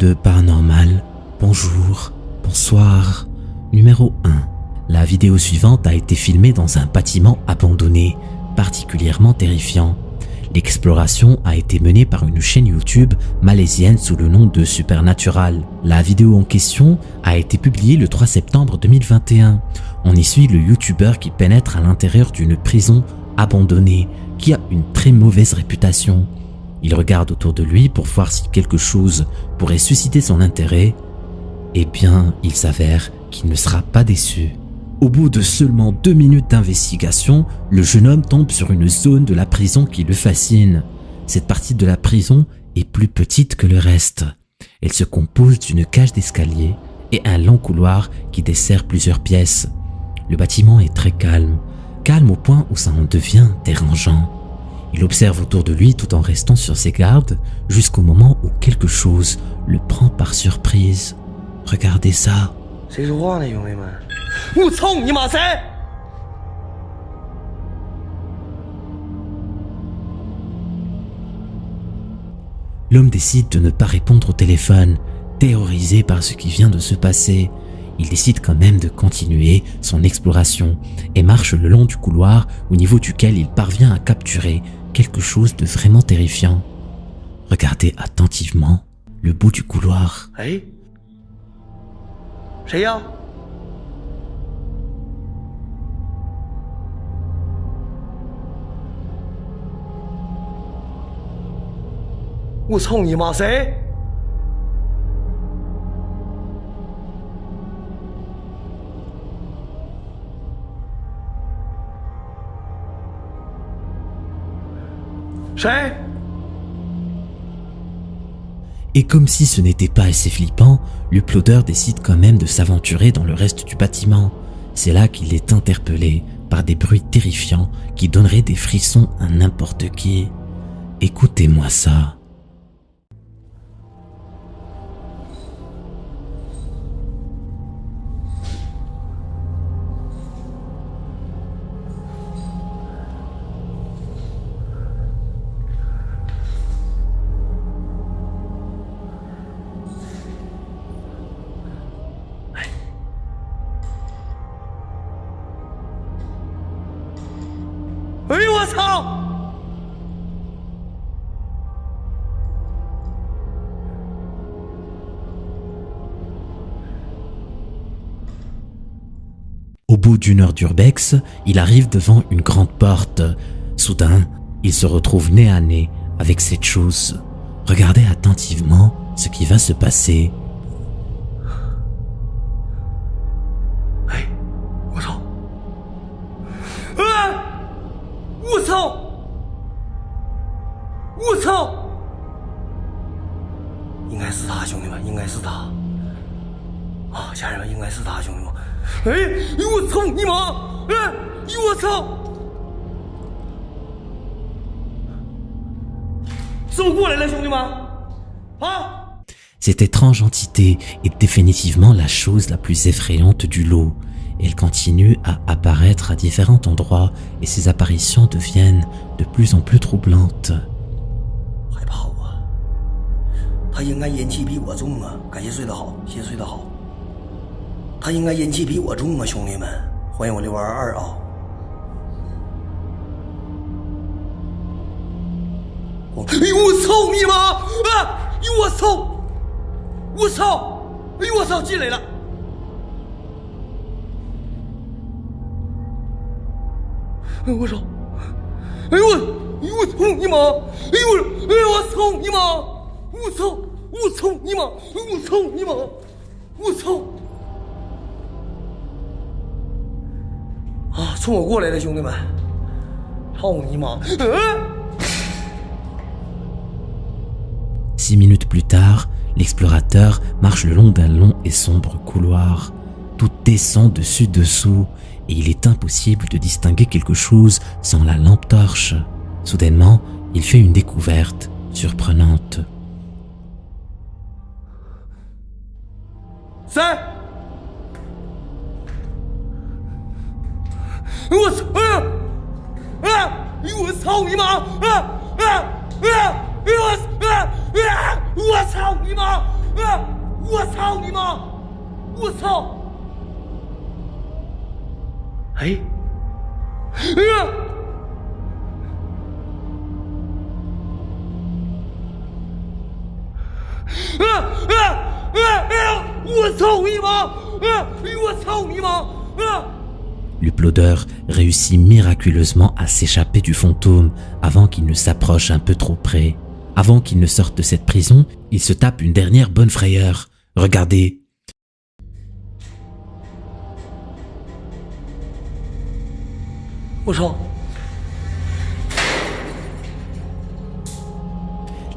de Paranormal, bonjour, bonsoir. Numéro 1. La vidéo suivante a été filmée dans un bâtiment abandonné, particulièrement terrifiant. L'exploration a été menée par une chaîne YouTube malaisienne sous le nom de Supernatural. La vidéo en question a été publiée le 3 septembre 2021. On y suit le YouTuber qui pénètre à l'intérieur d'une prison abandonnée qui a une très mauvaise réputation. Il regarde autour de lui pour voir si quelque chose pourrait susciter son intérêt. Eh bien, il s'avère qu'il ne sera pas déçu. Au bout de seulement 2 minutes d'investigation, le jeune homme tombe sur une zone de la prison qui le fascine. Cette partie de la prison est plus petite que le reste. Elle se compose d'une cage d'escalier et un long couloir qui dessert plusieurs pièces. Le bâtiment est très calme, calme au point où ça en devient dérangeant. Il observe autour de lui tout en restant sur ses gardes jusqu'au moment où quelque chose le prend par surprise. Regardez ça. L'homme décide de ne pas répondre au téléphone, terrorisé par ce qui vient de se passer. Il décide quand même de continuer son exploration et marche le long du couloir au niveau duquel il parvient à capturer quelque chose de vraiment terrifiant. Regardez attentivement le bout du couloir. Hey. Et comme si ce n'était pas assez flippant, l'uploadeur décide quand même de s'aventurer dans le reste du bâtiment. C'est là qu'il est interpellé par des bruits terrifiants qui donneraient des frissons à n'importe qui. Écoutez-moi ça. Au bout d'une heure d'urbex, il arrive devant une grande porte. Soudain, il se retrouve nez à nez avec cette chose. Regardez attentivement ce qui va se passer. Hey, Cette étrange entité est définitivement la chose la plus effrayante du lot. Elle continue à apparaître à différents endroits et ses apparitions deviennent de plus en plus troublantes. Six minutes plus tard, l'explorateur marche le long d'un long et sombre couloir. Tout descend dessus-dessous et il est impossible de distinguer quelque chose sans la lampe torche. Soudainement, il fait une découverte surprenante. 我操你妈！我操！哎，我操你妈！我操你妈！ L'uploadeur réussit miraculeusement à s'échapper du fantôme avant qu'il ne s'approche un peu trop près. Avant qu'il ne sorte de cette prison, il se tape une dernière bonne frayeur. Regardez.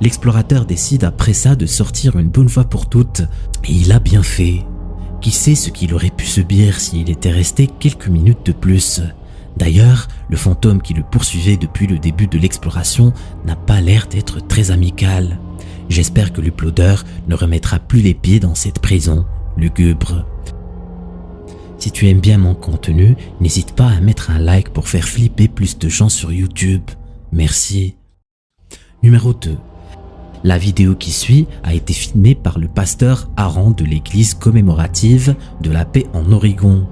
L'explorateur décide après ça de sortir une bonne fois pour toutes, et il a bien fait. Qui sait ce qu'il aurait pu subir s'il était resté quelques minutes de plus. D'ailleurs, le fantôme qui le poursuivait depuis le début de l'exploration n'a pas l'air d'être très amical. J'espère que l'uploadeur ne remettra plus les pieds dans cette prison lugubre. Si tu aimes bien mon contenu, n'hésite pas à mettre un like pour faire flipper plus de gens sur YouTube. Merci. Numéro 2. La vidéo qui suit a été filmée par le pasteur Aaron de l'église commémorative de la paix en Oregon.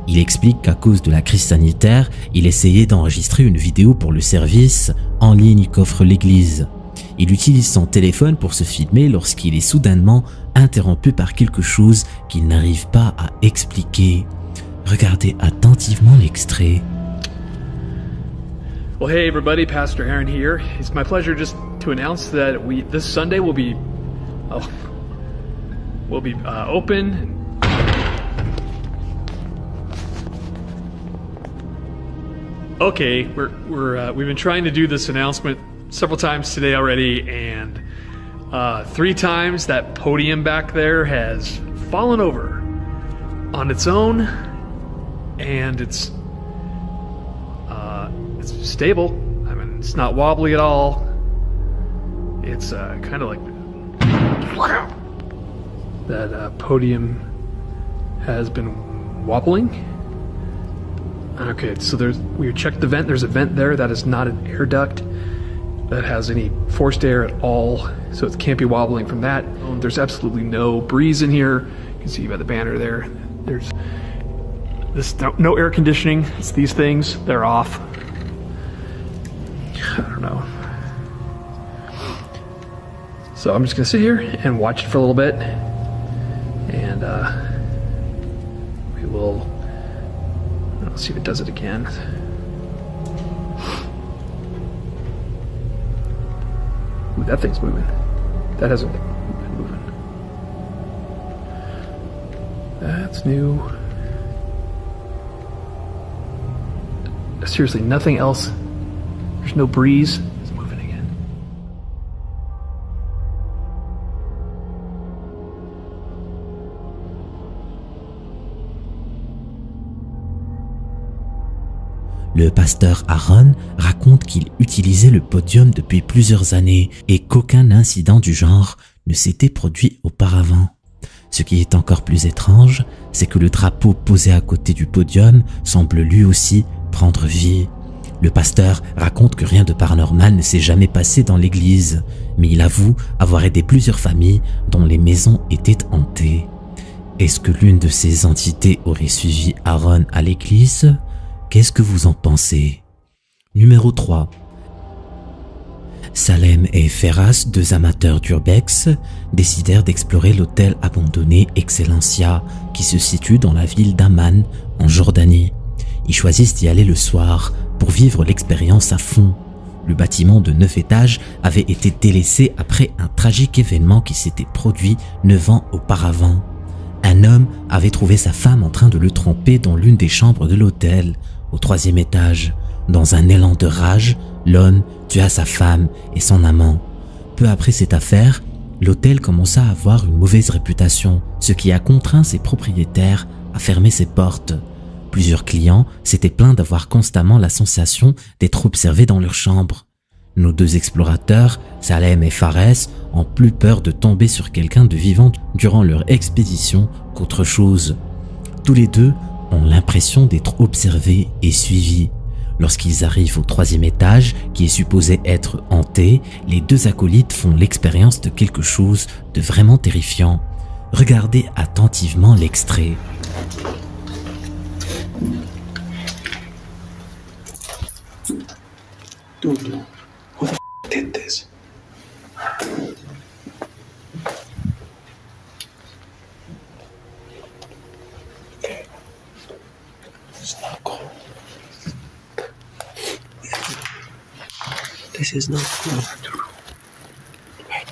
Il explique qu'à cause de la crise sanitaire, il essayait d'enregistrer une vidéo pour le service en ligne qu'offre l'église. Il utilise son téléphone pour se filmer lorsqu'il est soudainement interrompu par quelque chose qu'il n'arrive pas à expliquer. Regardez attentivement l'extrait. Well, hey everybody, Pastor Aaron here. It's my pleasure just to announce that this Sunday will be open. Okay, we've been trying to do this announcement several times today already, and 3 times that podium back there has fallen over on its own, and it's stable. I mean, it's not wobbly at all. It's kind of like that podium has been wobbling. Okay, so we checked the vent. There's a vent there that is not an air duct that has any forced air at all, so it can't be wobbling from that. There's absolutely no breeze in here. You can see by the banner there. There's no air conditioning. It's these things. They're off. I don't know. So I'm just gonna sit here and watch it for a little bit, and we will. Let's see if it does it again. Ooh, that thing's moving. That hasn't been moving. That's new. Seriously, nothing else. There's no breeze. It's moving again. Le pasteur Aaron raconte qu'il utilisait le podium depuis plusieurs années et qu'aucun incident du genre ne s'était produit auparavant. Ce qui est encore plus étrange, c'est que le drapeau posé à côté du podium semble lui aussi prendre vie. Le pasteur raconte que rien de paranormal ne s'est jamais passé dans l'église, mais il avoue avoir aidé plusieurs familles dont les maisons étaient hantées. Est-ce que l'une de ces entités aurait suivi Aaron à l'église ? Qu'est-ce que vous en pensez ? Numéro 3. Salem et Ferras, 2 amateurs d'urbex, décidèrent d'explorer l'hôtel abandonné Excellencia qui se situe dans la ville d'Amman, en Jordanie. Ils choisissent d'y aller le soir pour vivre l'expérience à fond. Le bâtiment de 9 étages avait été délaissé après un tragique événement qui s'était produit 9 ans auparavant. Un homme avait trouvé sa femme en train de le tromper dans l'une des chambres de l'hôtel, au 3e étage. Dans un élan de rage, l'homme tua sa femme et son amant. Peu après cette affaire, l'hôtel commença à avoir une mauvaise réputation, ce qui a contraint ses propriétaires à fermer ses portes. Plusieurs clients s'étaient plaints d'avoir constamment la sensation d'être observés dans leur chambre. Nos 2 explorateurs, Salem et Fares, ont plus peur de tomber sur quelqu'un de vivant durant leur expédition qu'autre chose. Tous les 2 ont l'impression d'être observés et suivis. Lorsqu'ils arrivent au 3e étage, qui est supposé être hanté, les deux acolytes font l'expérience de quelque chose de vraiment terrifiant. Regardez attentivement l'extrait. Dude, who the did this? Okay. It's not cool. This is not cool. Wait.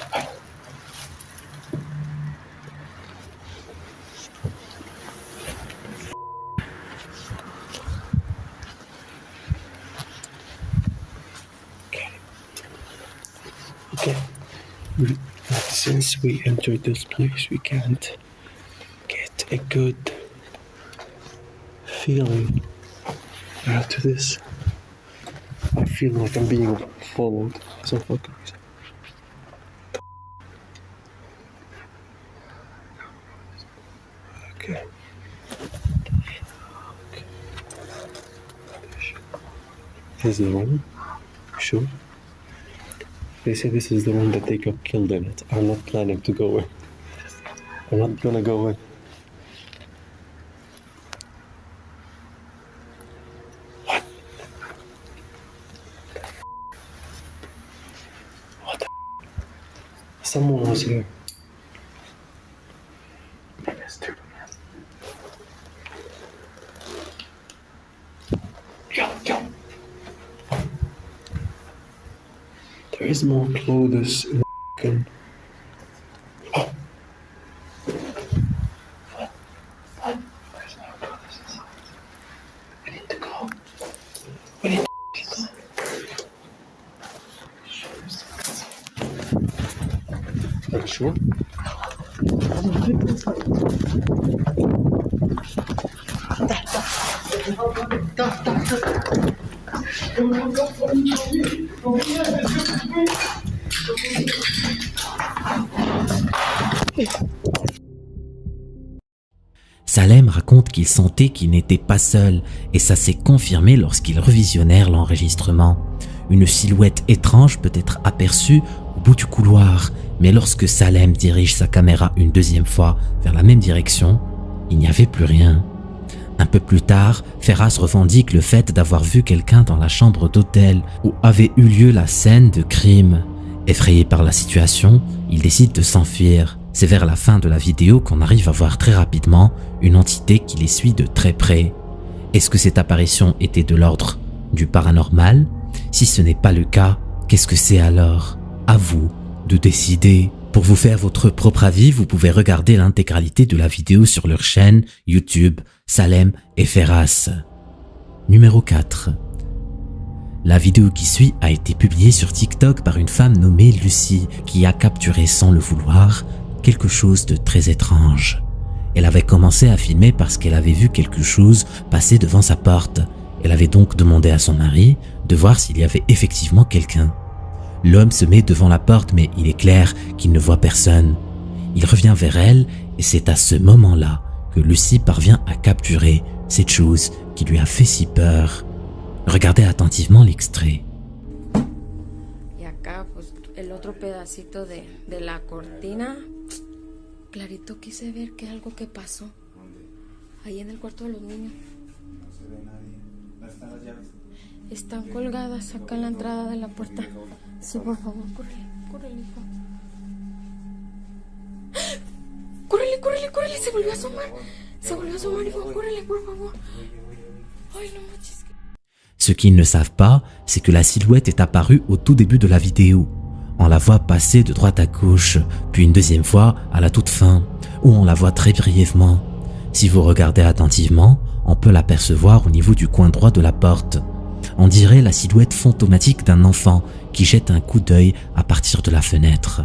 Okay. Since we entered this place, we can't get a good feeling after this. I feel like I'm being followed. So fucking. Okay. This is the one? Sure. They say this is the one that they got killed in it. I'm not planning to go in. I'm not gonna go in. What? What the? Someone was here. Yo. There is more clothes in the Oh. What? There's no clothes inside. We need to go. We need to go. Are you sure? Salem raconte qu'il sentait qu'il n'était pas seul et ça s'est confirmé lorsqu'ils revisionnèrent l'enregistrement. Une silhouette étrange peut être aperçue au bout du couloir, mais lorsque Salem dirige sa caméra une deuxième fois vers la même direction, il n'y avait plus rien. Un peu plus tard, Ferras revendique le fait d'avoir vu quelqu'un dans la chambre d'hôtel où avait eu lieu la scène de crime. Effrayé par la situation, il décide de s'enfuir. C'est vers la fin de la vidéo qu'on arrive à voir très rapidement une entité qui les suit de très près. Est-ce que cette apparition était de l'ordre du paranormal? Si ce n'est pas le cas, qu'est-ce que c'est alors? À vous de décider. Pour vous faire votre propre avis, vous pouvez regarder l'intégralité de la vidéo sur leur chaîne YouTube, Salem et Ferras. Numéro 4. La vidéo qui suit a été publiée sur TikTok par une femme nommée Lucie qui a capturé sans le vouloir quelque chose de très étrange. Elle avait commencé à filmer parce qu'elle avait vu quelque chose passer devant sa porte. Elle avait donc demandé à son mari de voir s'il y avait effectivement quelqu'un. L'homme se met devant la porte mais il est clair qu'il ne voit personne. Il revient vers elle et c'est à ce moment-là que Lucie parvient à capturer cette chose qui lui a fait si peur. Regardez attentivement l'extrait. Y acá, pues, el otro pedacito de la cortina. Clarito quise ver que algo que pasó. Ahí en el cuarto de los niños. No se ve nadie. ¿Dónde están las llaves? Están colgadas acá en la entrada de la puerta. Sí, por favor, córrele, hijo. Córrele, se volvió a asomar, hijo, córrele, por favor. Ay, no manches. Ce qu'ils ne savent pas, c'est que la silhouette est apparue au tout début de la vidéo. On la voit passer de droite à gauche, puis une deuxième fois à la toute fin, où on la voit très brièvement. Si vous regardez attentivement, on peut l'apercevoir au niveau du coin droit de la porte. On dirait la silhouette fantomatique d'un enfant qui jette un coup d'œil à partir de la fenêtre.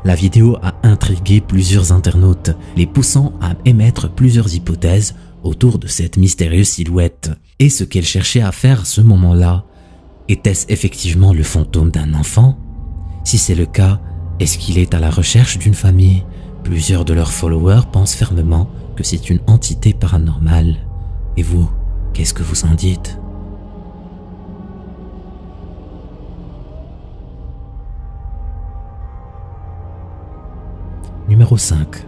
La vidéo a intrigué plusieurs internautes, les poussant à émettre plusieurs hypothèses autour de cette mystérieuse silhouette. Et ce qu'elle cherchait à faire à ce moment-là, était-ce effectivement le fantôme d'un enfant? Si c'est le cas, est-ce qu'il est à la recherche d'une famille? Plusieurs de leurs followers pensent fermement que c'est une entité paranormale. Et vous, qu'est-ce que vous en dites? numéro 5.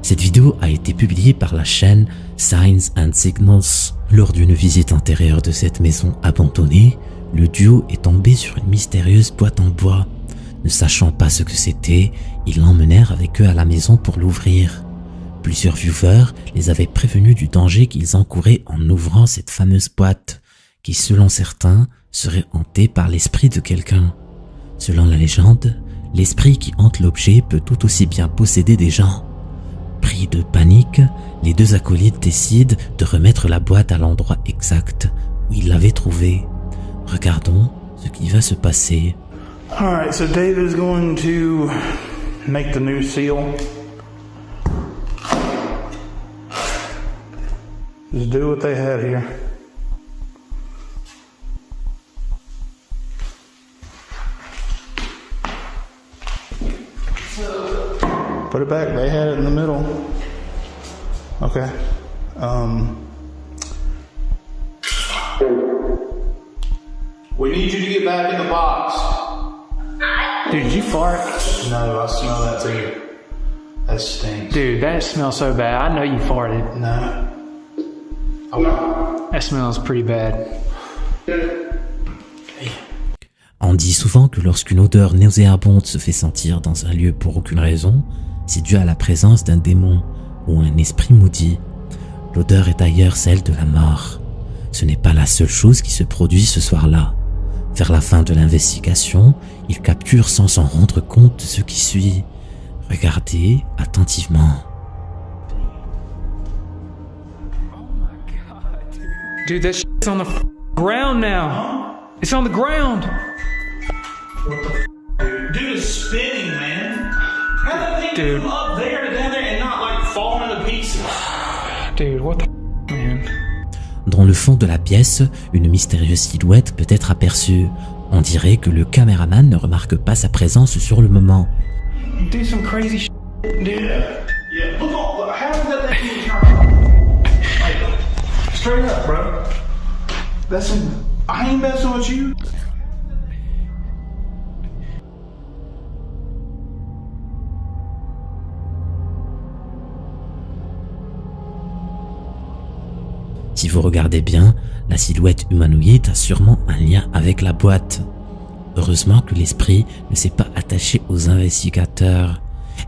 Cette vidéo a été publiée par la chaîne Signs and Signals. Lors d'une visite intérieure de cette maison abandonnée, le duo est tombé sur une mystérieuse boîte en bois. Ne sachant pas ce que c'était, ils l'emmenèrent avec eux à la maison pour l'ouvrir. Plusieurs viewers les avaient prévenus du danger qu'ils encouraient en ouvrant cette fameuse boîte, qui selon certains serait hantée par l'esprit de quelqu'un. Selon la légende, l'esprit qui hante l'objet peut tout aussi bien posséder des gens. Pris de panique, les deux acolytes décident de remettre la boîte à l'endroit exact où ils l'avaient trouvée. Regardons ce qui va se passer. Alright, so David's going to make the new seal. Just do what they had here. Put it back. They had it in the middle. Okay. We need you to get back in the box. Dude, did you fart? No, I smell that too. That stinks. Dude, that smells so bad. I know you farted. No. That smells pretty bad. On dit souvent que lorsqu'une odeur nauséabonde se fait sentir dans un lieu pour aucune raison, c'est dû à la présence d'un démon ou un esprit maudit. L'odeur est d'ailleurs celle de la mort. Ce n'est pas la seule chose qui se produit ce soir-là. Vers la fin de l'investigation, ils capturent sans s'en rendre compte ce qui suit. Regardez attentivement. Dude, that shit's on the ground now. It's on the ground. Dude, it's spinning, man. How did that thing come up there to down there and not like fall into pieces? Dude, what the man? Dans le fond de la pièce, une mystérieuse silhouette peut être aperçue. On dirait que le caméraman ne remarque pas sa présence sur le moment. Do some crazy shit, dude. Yeah, look on, how did that thing turn? Like, straight up, bro. That's some, I ain't messing with you. Si vous regardez bien, la silhouette humanoïde a sûrement un lien avec la boîte. Heureusement que l'esprit ne s'est pas attaché aux investigateurs.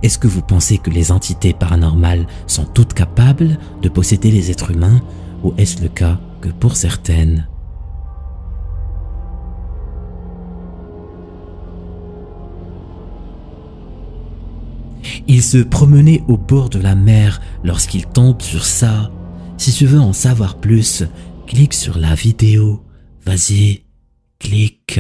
Est-ce que vous pensez que les entités paranormales sont toutes capables de posséder les êtres humains, ou est-ce le cas que pour certaines? Il se promenait au bord de la mer lorsqu'il tombe sur ça. Si tu veux en savoir plus, clique sur la vidéo. Vas-y, clique.